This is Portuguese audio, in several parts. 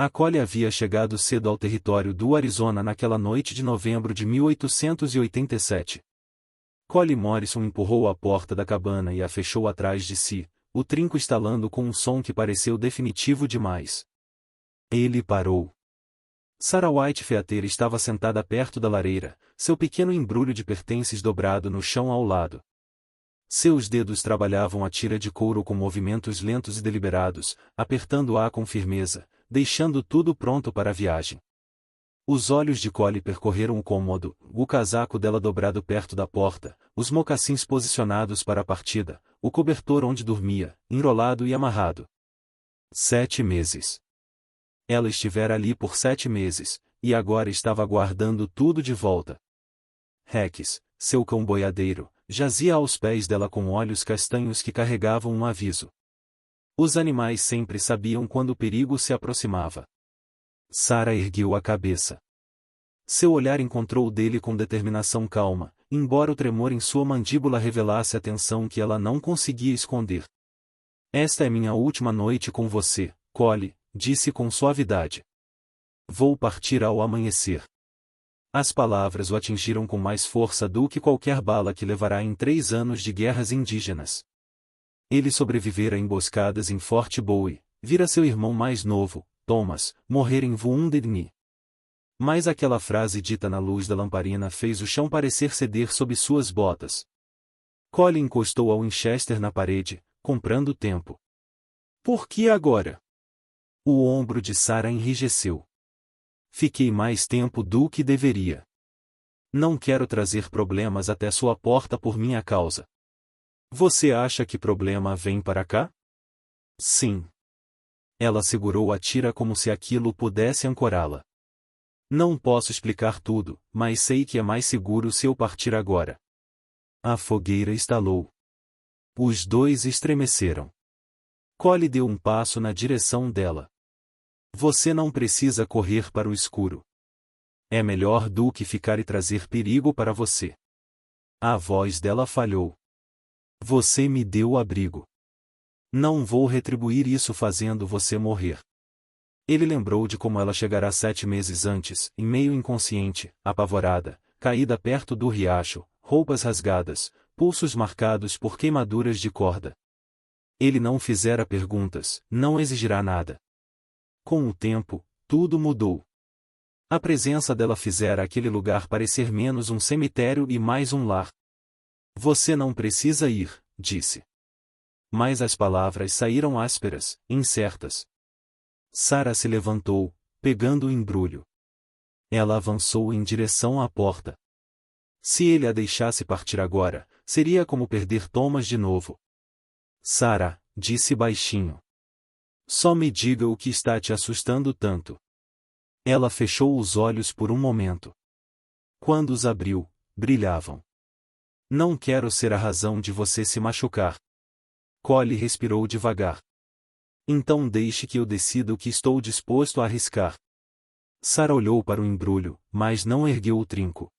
A Collie havia chegado cedo ao território do Arizona naquela noite de novembro de 1887. Collie Morrison empurrou a porta da cabana e a fechou atrás de si, o trinco estalando com um som que pareceu definitivo demais. Ele parou. Sarah Whitehead estava sentada perto da lareira, seu pequeno embrulho de pertences dobrado no chão ao lado. Seus dedos trabalhavam a tira de couro com movimentos lentos e deliberados, apertando-a com firmeza, deixando tudo pronto para a viagem. Os olhos de Collie percorreram o cômodo, o casaco dela dobrado perto da porta, os mocassins posicionados para a partida, o cobertor onde dormia, enrolado e amarrado. 7 meses. Ela estivera ali por 7 meses, e agora estava aguardando tudo de volta. Rex, seu cão boiadeiro, jazia aos pés dela com olhos castanhos que carregavam um aviso. Os animais sempre sabiam quando o perigo se aproximava. Sarah ergueu a cabeça. Seu olhar encontrou o dele com determinação calma, embora o tremor em sua mandíbula revelasse a tensão que ela não conseguia esconder. Esta é minha última noite com você, Collie, disse com suavidade. Vou partir ao amanhecer. As palavras o atingiram com mais força do que qualquer bala que levará em 3 anos de guerras indígenas. Ele sobrevivera a emboscadas em Fort Bowie, vira seu irmão mais novo, Thomas, morrer em Wounded Knee. Mas aquela frase dita na luz da lamparina fez o chão parecer ceder sob suas botas. Collie encostou a Winchester na parede, comprando tempo. Por que agora? O ombro de Sarah enrijeceu. Fiquei mais tempo do que deveria. Não quero trazer problemas até sua porta por minha causa. Você acha que problema vem para cá? Sim. Ela segurou a tira como se aquilo pudesse ancorá-la. Não posso explicar tudo, mas sei que é mais seguro se eu partir agora. A fogueira estalou. Os dois estremeceram. Collie deu um passo na direção dela. Você não precisa correr para o escuro. É melhor do que ficar e trazer perigo para você. A voz dela falhou. Você me deu abrigo. Não vou retribuir isso fazendo você morrer. Ele lembrou de como ela chegara 7 meses antes, em meio inconsciente, apavorada, caída perto do riacho, roupas rasgadas, pulsos marcados por queimaduras de corda. Ele não fizera perguntas, não exigirá nada. Com o tempo, tudo mudou. A presença dela fizera aquele lugar parecer menos um cemitério e mais um lar. Você não precisa ir, disse. Mas as palavras saíram ásperas, incertas. Sarah se levantou, pegando o embrulho. Ela avançou em direção à porta. Se ele a deixasse partir agora, seria como perder Thomas de novo. Sarah, disse baixinho. Só me diga o que está te assustando tanto. Ela fechou os olhos por um momento. Quando os abriu, brilhavam. Não quero ser a razão de você se machucar. Collie respirou devagar. Então deixe que eu decida o que estou disposto a arriscar. Sarah olhou para o embrulho, mas não ergueu o trinco.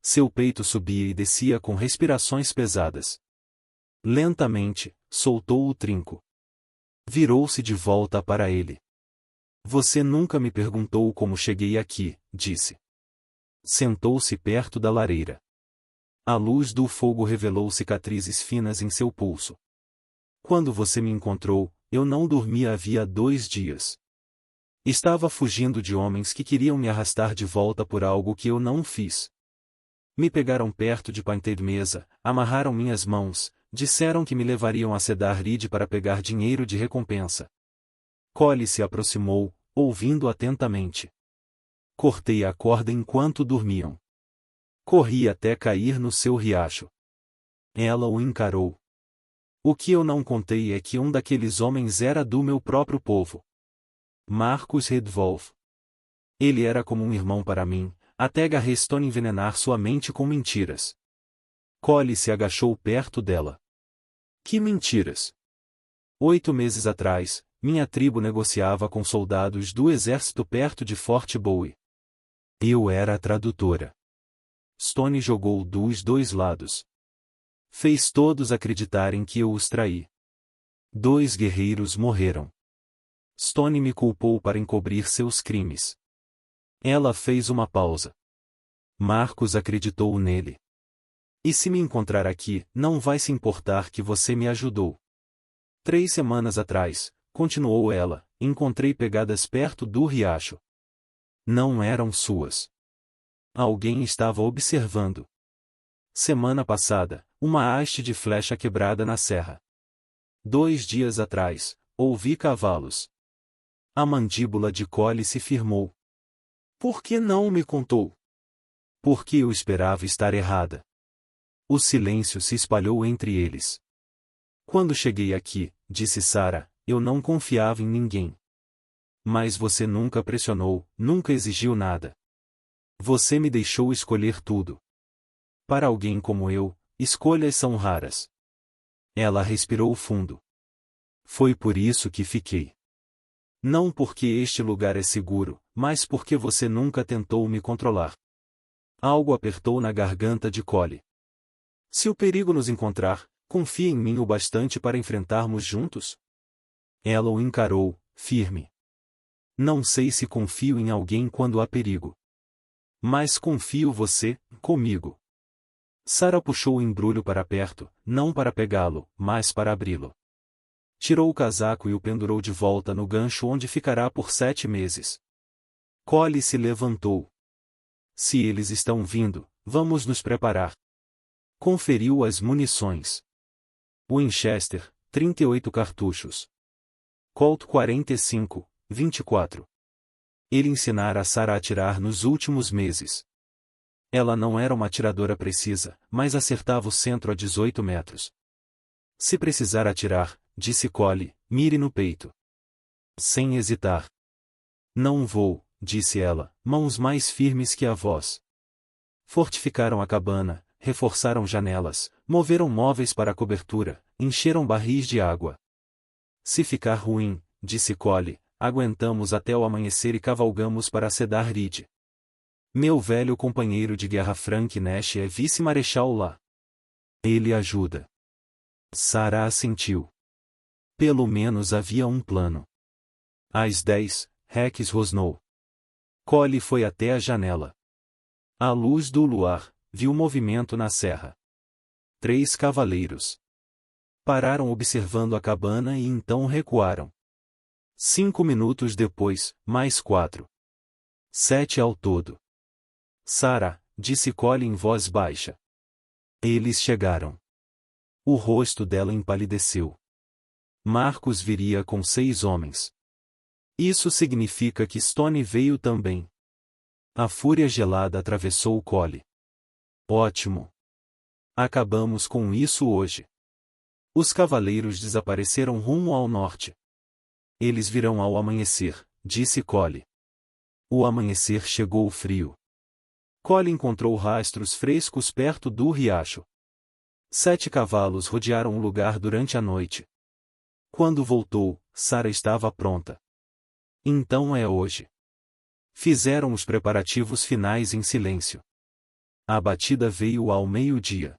Seu peito subia e descia com respirações pesadas. Lentamente, soltou o trinco. Virou-se de volta para ele. Você nunca me perguntou como cheguei aqui, disse. Sentou-se perto da lareira. A luz do fogo revelou cicatrizes finas em seu pulso. Quando você me encontrou, eu não dormia havia 2 dias. Estava fugindo de homens que queriam me arrastar de volta por algo que eu não fiz. Me pegaram perto de Painted Mesa, amarraram minhas mãos, disseram que me levariam a Cedar Ridge para pegar dinheiro de recompensa. Collie se aproximou, ouvindo atentamente. Cortei a corda enquanto dormiam. Corri até cair no seu riacho. Ela o encarou. O que eu não contei é que um daqueles homens era do meu próprio povo. Marcus Redwolf. Ele era como um irmão para mim, até Garrestone envenenar sua mente com mentiras. Collie se agachou perto dela. Que mentiras? 8 meses atrás, minha tribo negociava com soldados do exército perto de Fort Bowie. Eu era a tradutora. Stone jogou dos 2 lados. Fez todos acreditarem que eu os traí. 2 guerreiros morreram. Stone me culpou para encobrir seus crimes. Ela fez uma pausa. Marcus acreditou nele. E se me encontrar aqui, não vai se importar que você me ajudou. 3 semanas atrás, continuou ela, encontrei pegadas perto do riacho. Não eram suas. Alguém estava observando. Semana passada, uma haste de flecha quebrada na serra. 2 dias atrás, ouvi cavalos. A mandíbula de Collie se firmou. Por que não me contou? Porque eu esperava estar errada. O silêncio se espalhou entre eles. Quando cheguei aqui, disse Sarah, eu não confiava em ninguém. Mas você nunca pressionou, nunca exigiu nada. Você me deixou escolher tudo. Para alguém como eu, escolhas são raras. Ela respirou fundo. Foi por isso que fiquei. Não porque este lugar é seguro, mas porque você nunca tentou me controlar. Algo apertou na garganta de Collie. Se o perigo nos encontrar, confia em mim o bastante para enfrentarmos juntos? Ela o encarou, firme. Não sei se confio em alguém quando há perigo. Mas confio você, comigo. Sarah puxou o embrulho para perto, não para pegá-lo, mas para abri-lo. Tirou o casaco e o pendurou de volta no gancho onde ficará por 7 meses. Collie se levantou. Se eles estão vindo, vamos nos preparar. Conferiu as munições. Winchester, 38 cartuchos. Colt 45, 24. Ele ensinara a Sarah a atirar nos últimos meses. Ela não era uma atiradora precisa, mas acertava o centro a 18 metros. Se precisar atirar, disse Collie, mire no peito. Sem hesitar. Não vou, disse ela, mãos mais firmes que a voz. Fortificaram a cabana, reforçaram janelas, moveram móveis para a cobertura, encheram barris de água. Se ficar ruim, disse Collie, aguentamos até o amanhecer e cavalgamos para Cedar Ridge. Meu velho companheiro de guerra Frank Nash é vice-marechal lá. Ele ajuda. Sarah assentiu. Pelo menos havia um plano. Às 10, Rex rosnou. Collie foi até a janela. À luz do luar, viu movimento na serra. 3 cavaleiros. Pararam observando a cabana e então recuaram. 5 minutos depois, mais 4. 7 ao todo. Sarah, disse Collie em voz baixa. Eles chegaram. O rosto dela empalideceu. Marcus viria com 6 homens. Isso significa que Stone veio também. A fúria gelada atravessou Collie. Ótimo. Acabamos com isso hoje. Os cavaleiros desapareceram rumo ao norte. Eles virão ao amanhecer, disse Collie. O amanhecer chegou frio. Collie encontrou rastros frescos perto do riacho. 7 cavalos rodearam o lugar durante a noite. Quando voltou, Sarah estava pronta. Então é hoje. Fizeram os preparativos finais em silêncio. A batida veio ao meio-dia.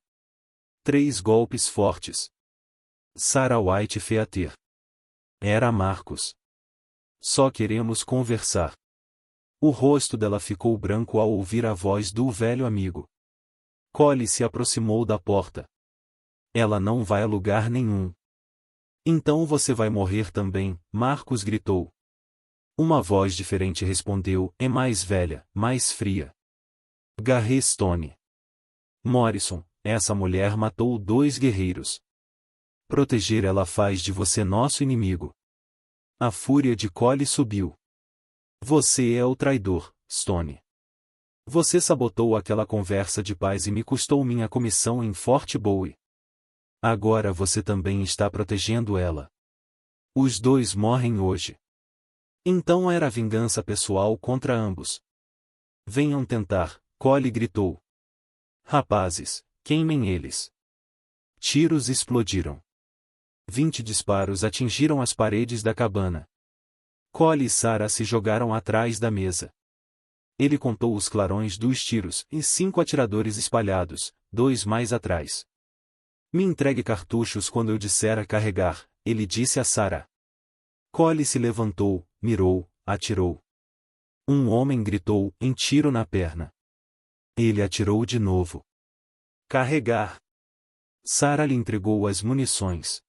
3 golpes fortes. Sarah White Feater. Era Marcus. Só queremos conversar. O rosto dela ficou branco ao ouvir a voz do velho amigo. Collie se aproximou da porta. Ela não vai a lugar nenhum. Então você vai morrer também, Marcus gritou. Uma voz diferente respondeu, é mais velha, mais fria. Garret Stone. Morrison, essa mulher matou 2 guerreiros. Proteger ela faz de você nosso inimigo. A fúria de Collie subiu. Você é o traidor, Stone. Você sabotou aquela conversa de paz e me custou minha comissão em Fort Bowie. Agora você também está protegendo ela. Os 2 morrem hoje. Então era vingança pessoal contra ambos. Venham tentar, Collie gritou. Rapazes, queimem eles. Tiros explodiram. 20 disparos atingiram as paredes da cabana. Collie e Sarah se jogaram atrás da mesa. Ele contou os clarões dos tiros e 5 atiradores espalhados, 2 mais atrás. Me entregue cartuchos quando eu disser a carregar, ele disse a Sarah. Cole se levantou, mirou, atirou. Um homem gritou, em tiro na perna. Ele atirou de novo. Carregar. Sarah lhe entregou as munições.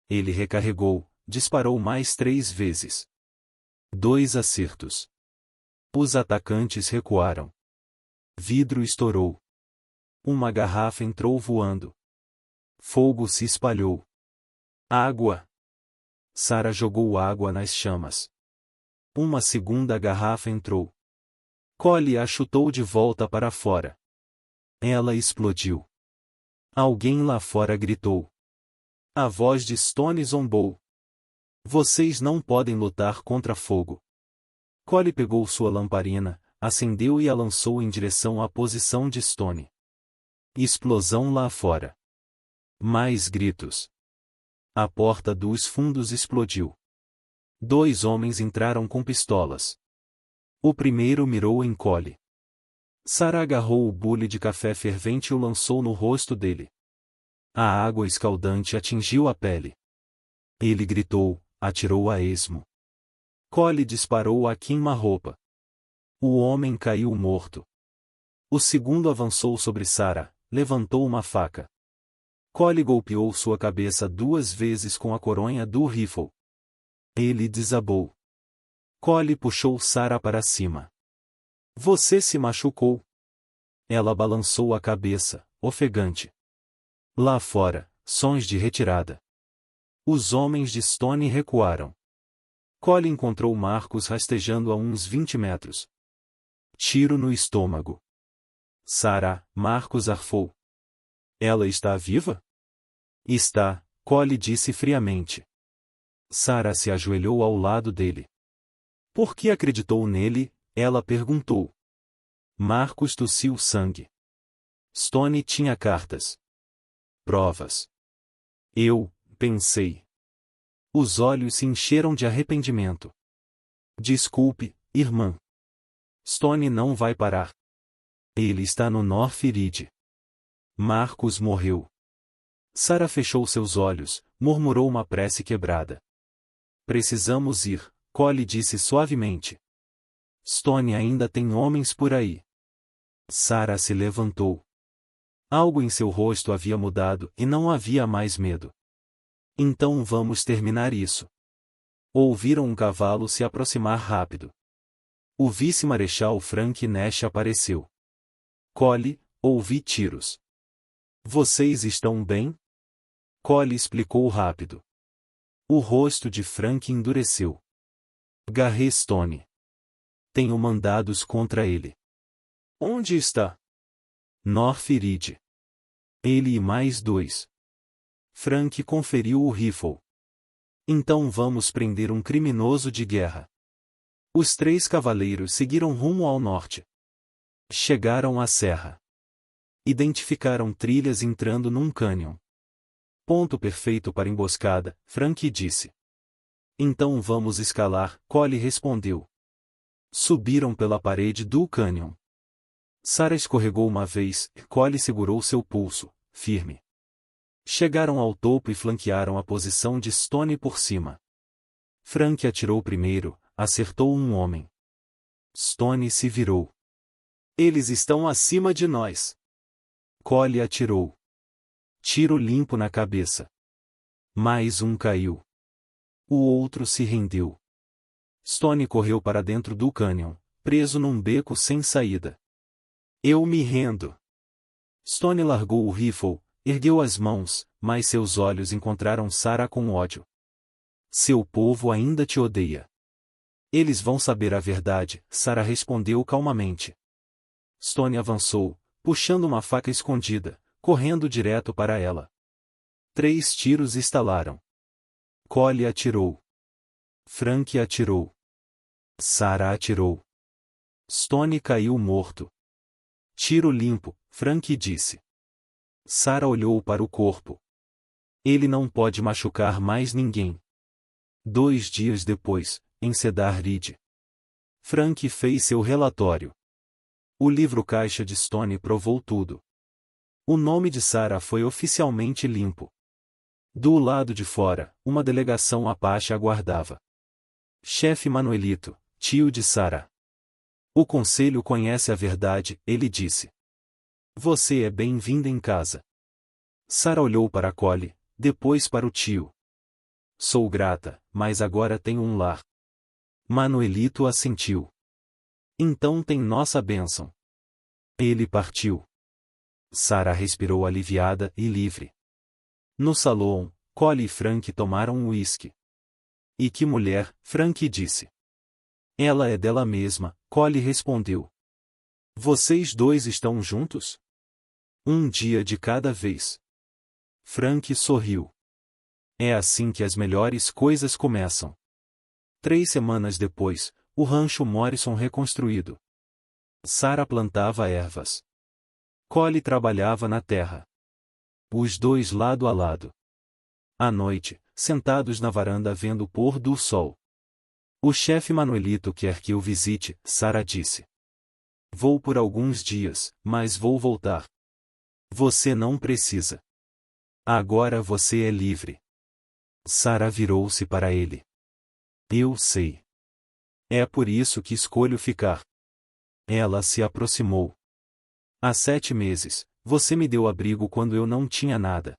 Ele recarregou, disparou mais 3 vezes. 2 acertos. Os atacantes recuaram. Vidro estourou. Uma garrafa entrou voando. Fogo se espalhou. Água. Sarah jogou água nas chamas. Uma segunda garrafa entrou. Cole a chutou de volta para fora. Ela explodiu. Alguém lá fora gritou. A voz de Stone zombou. Vocês não podem lutar contra fogo. Cole pegou sua lamparina, acendeu e a lançou em direção à posição de Stone. Explosão lá fora. Mais gritos. A porta dos fundos explodiu. 2 homens entraram com pistolas. O primeiro mirou em Cole. Sarah agarrou o bule de café fervente e o lançou no rosto dele. A água escaldante atingiu a pele. Ele gritou, atirou a esmo. Cole disparou a queima-roupa. O homem caiu morto. O segundo avançou sobre Sarah, levantou uma faca. Cole golpeou sua cabeça 2 vezes com a coronha do rifle. Ele desabou. Cole puxou Sarah para cima. Você se machucou. Ela balançou a cabeça, ofegante. Lá fora, sons de retirada. Os homens de Stone recuaram. Cole encontrou Marcus rastejando a uns 20 metros. Tiro no estômago. Sarah, Marcus arfou. Ela está viva? Está, Cole disse friamente. Sarah se ajoelhou ao lado dele. Por que acreditou nele? Ela perguntou. Marcus tossiu sangue. Stone tinha cartas. Provas. Eu, pensei. Os olhos se encheram de arrependimento. Desculpe, irmã. Stone não vai parar. Ele está no North Ridge. Marcus morreu. Sarah fechou seus olhos, murmurou uma prece quebrada. Precisamos ir, Cole disse suavemente. Stone ainda tem homens por aí. Sarah se levantou. Algo em seu rosto havia mudado e não havia mais medo. Então vamos terminar isso. Ouviram um cavalo se aproximar rápido. O vice-marechal Frank Nash apareceu. Cole, ouvi tiros. Vocês estão bem? Cole explicou rápido. O rosto de Frank endureceu. Garré Stone. Tenho mandados contra ele. Onde está? North Ridge. Ele e mais 2. Frank conferiu o rifle. Então vamos prender um criminoso de guerra. Os 3 cavaleiros seguiram rumo ao norte. Chegaram à serra. Identificaram trilhas entrando num cânion. Ponto perfeito para emboscada, Frank disse. Então vamos escalar, Cole respondeu. Subiram pela parede do cânion. Sarah escorregou uma vez, Cole segurou seu pulso, firme. Chegaram ao topo e flanquearam a posição de Stone por cima. Frank atirou primeiro, acertou um homem. Stone se virou. Eles estão acima de nós. Cole atirou. Tiro limpo na cabeça. Mais um caiu. O outro se rendeu. Stone correu para dentro do cânion, preso num beco sem saída. Eu me rendo. Stone largou o rifle, ergueu as mãos, mas seus olhos encontraram Sarah com ódio. Seu povo ainda te odeia. Eles vão saber a verdade, Sarah respondeu calmamente. Stone avançou, puxando uma faca escondida, correndo direto para ela. 3 tiros estalaram. Cole atirou. Frank atirou. Sarah atirou. Stone caiu morto. Tiro limpo, Frank disse. Sarah olhou para o corpo. Ele não pode machucar mais ninguém. 2 dias depois, em Cedar Ridge. Frank fez seu relatório. O livro caixa de Stone provou tudo. O nome de Sarah foi oficialmente limpo. Do lado de fora, uma delegação Apache aguardava. Chefe Manuelito, tio de Sarah. O conselho conhece a verdade, ele disse. Você é bem-vinda em casa. Sarah olhou para Collie, depois para o tio. Sou grata, mas agora tenho um lar. Manuelito assentiu. Então tem nossa bênção. Ele partiu. Sarah respirou aliviada e livre. No salão, Collie e Frank tomaram um uísque. E que mulher, Frank disse. Ela é dela mesma, Collie respondeu. Vocês dois estão juntos? Um dia de cada vez. Frank sorriu. É assim que as melhores coisas começam. 3 semanas depois, o rancho Morrison reconstruído. Sarah plantava ervas. Collie trabalhava na terra. Os dois lado a lado. À noite, sentados na varanda vendo o pôr do sol. O chefe Manuelito quer que eu visite, Sarah disse. Vou por alguns dias, mas vou voltar. Você não precisa. Agora você é livre. Sarah virou-se para ele. Eu sei. É por isso que escolho ficar. Ela se aproximou. Há 7 meses, você me deu abrigo quando eu não tinha nada.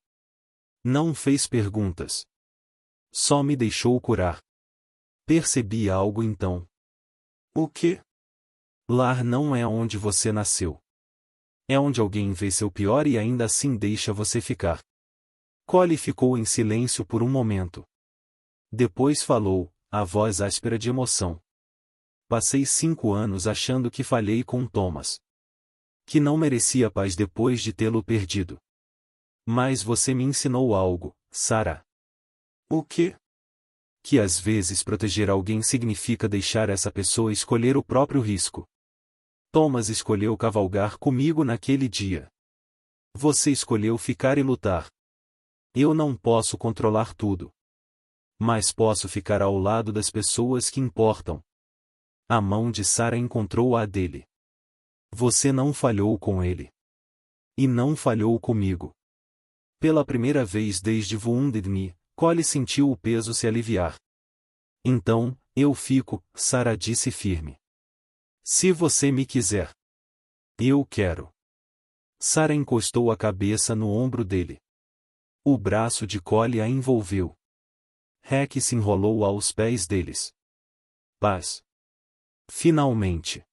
Não fez perguntas. Só me deixou curar. Percebi algo então. O quê? Lar não é onde você nasceu. É onde alguém vê seu pior e ainda assim deixa você ficar. Collie ficou em silêncio por um momento. Depois falou, a voz áspera de emoção. Passei 5 anos achando que falhei com Thomas. Que não merecia paz depois de tê-lo perdido. Mas você me ensinou algo, Sarah. O quê? Que às vezes proteger alguém significa deixar essa pessoa escolher o próprio risco. Thomas escolheu cavalgar comigo naquele dia. Você escolheu ficar e lutar. Eu não posso controlar tudo. Mas posso ficar ao lado das pessoas que importam. A mão de Sarah encontrou a dele. Você não falhou com ele. E não falhou comigo. Pela primeira vez desde Wounded Knee, Collie sentiu o peso se aliviar. Então, eu fico, Sarah disse firme. Se você me quiser. Eu quero. Sarah encostou a cabeça no ombro dele. O braço de Collie a envolveu. Heck se enrolou aos pés deles. Paz. Finalmente.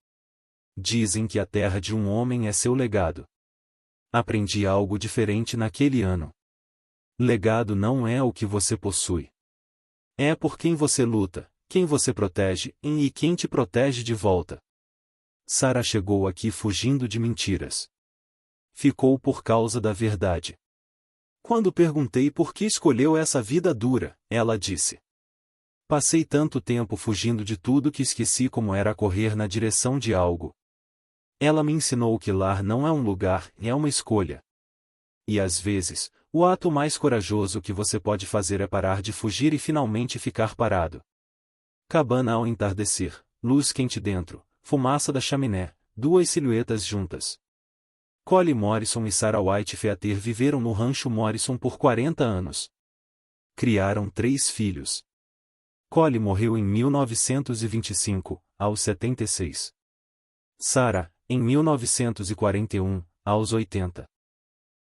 Dizem que a terra de um homem é seu legado. Aprendi algo diferente naquele ano. Legado não é o que você possui. É por quem você luta, quem você protege, e quem te protege de volta. Sarah chegou aqui fugindo de mentiras. Ficou por causa da verdade. Quando perguntei por que escolheu essa vida dura, ela disse. Passei tanto tempo fugindo de tudo que esqueci como era correr na direção de algo. Ela me ensinou que lar não é um lugar, é uma escolha. E às vezes, o ato mais corajoso que você pode fazer é parar de fugir e finalmente ficar parado. Cabana ao entardecer, luz quente dentro, fumaça da chaminé, 2 silhuetas juntas. Collie Morrison e Sarah White Feater viveram no rancho Morrison por 40 anos. Criaram 3 filhos. Collie morreu em 1925, aos 76. Sarah, em 1941, aos 80.